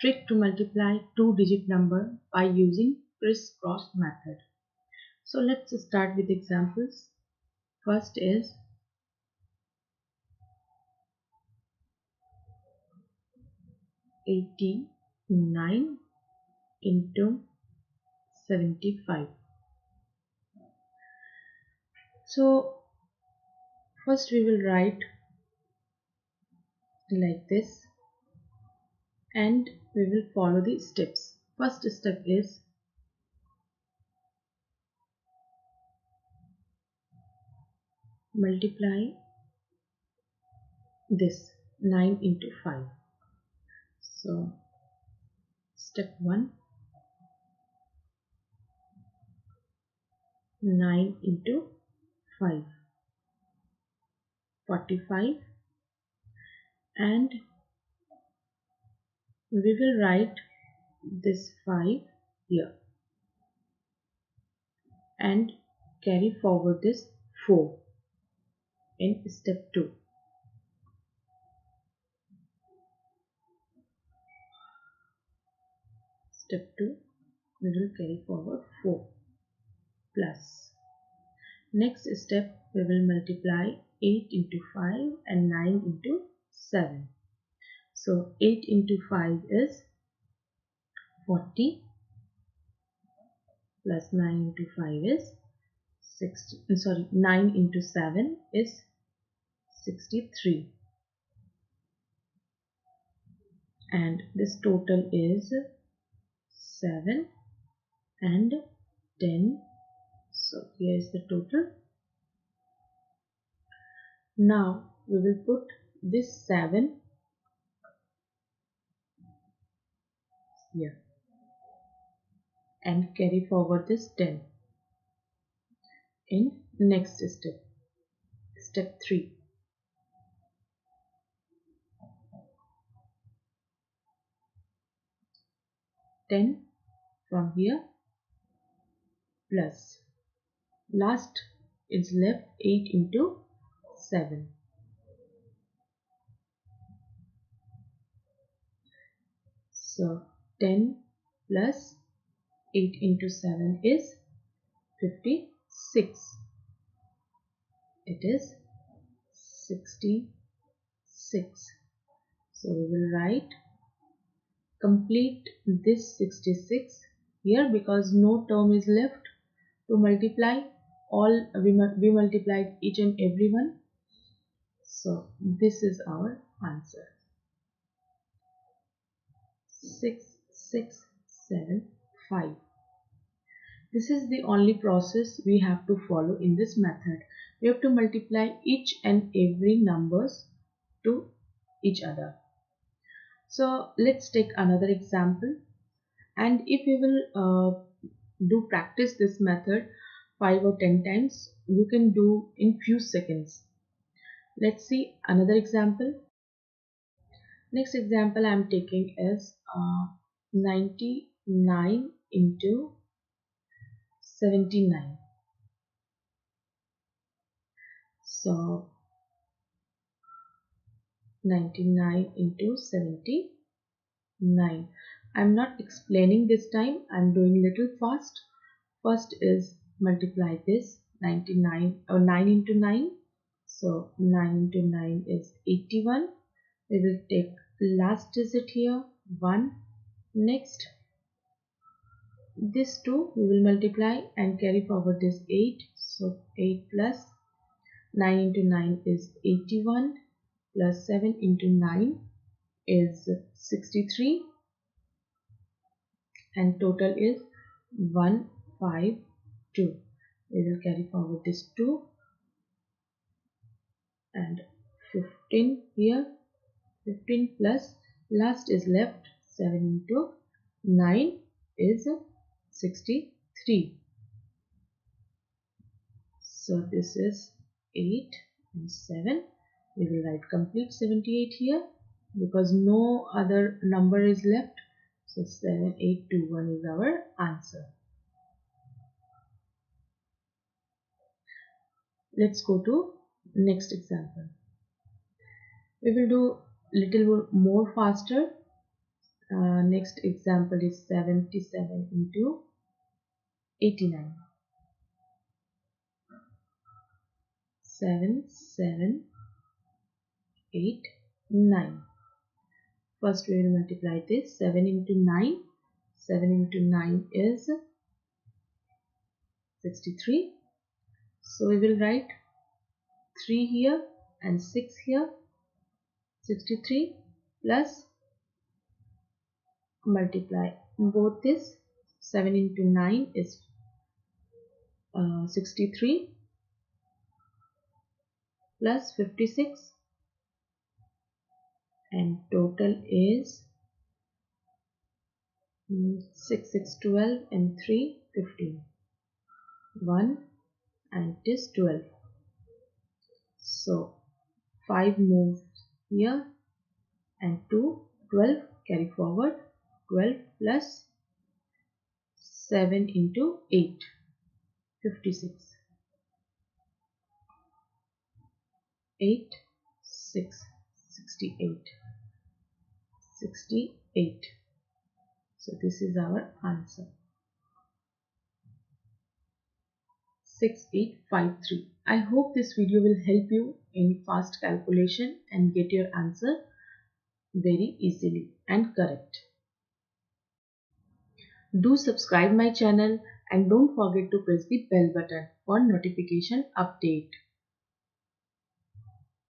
trick to multiply two-digit number by using criss-cross method. So let's start with examples. First is 89 into 75. So first we will write like this and we will follow the steps. First step is multiply this 9 into 5. So step 1, 9 into 5, 45, and we will write this 5 here and carry forward this 4 in step 2. Step 2, we will carry forward 4 plus. Next step, we will multiply 8 into 5 and 9 into 7. So 8 into 5 is 40 plus 9 into 5 is 60. 9 into 7 is 63. And this total is 7 and 10. So here is the total. Now we will put this 7 here and carry forward this 10 in next step. Step 3. Ten from here plus last is left 8 into 7. So 10 plus 8 into 7 is 56. It is 66. So we will write complete this 66 here because no term is left to multiply. All we multiplied each and every one. So this is our answer. 6675. This is the only process we have to follow in this method. We have to multiply each and every numbers to each other. So let's take another example, and if you will do practice this method 5 or 10 times, you can do in few seconds. Let's see another example. Next example I am taking is 99 into 79. So 99 into 79. I'm not explaining this time. I'm doing little fast. First is multiply this 99 or 9 into 9. So 9 into 9 is 81. We will take last digit here 1. Next this 2 we will multiply and carry forward this 8. So 8 plus 9 into 9 is 81 plus 7 into 9 is 63 and total is 152. We will carry forward this 2 and 15 here. 15 plus last is left 7 into 9 is 63. So this is 8 and 7. We will write complete 78 here because no other number is left. So 7821 is our answer. Let's go to next example. We will do little more faster. Next example is 77 into 89. 7, 7, 8, 9. First we will multiply this. 7 into 9. 7 into 9 is 63. So we will write 3 here and 6 here. 63 plus multiply both this. 7 into 9 is 63 plus 56, and total is 6, 6, 12 and 3, 15. 1 and it is 12. So 5 move here and 2, 12, carry forward. 12 plus 7 into 8, 56. 8, 6, 68. 68. So this is our answer. 6853. I hope this video will help you in fast calculation and get your answer very easily and correct. Do subscribe my channel and don't forget to press the bell button for notification update.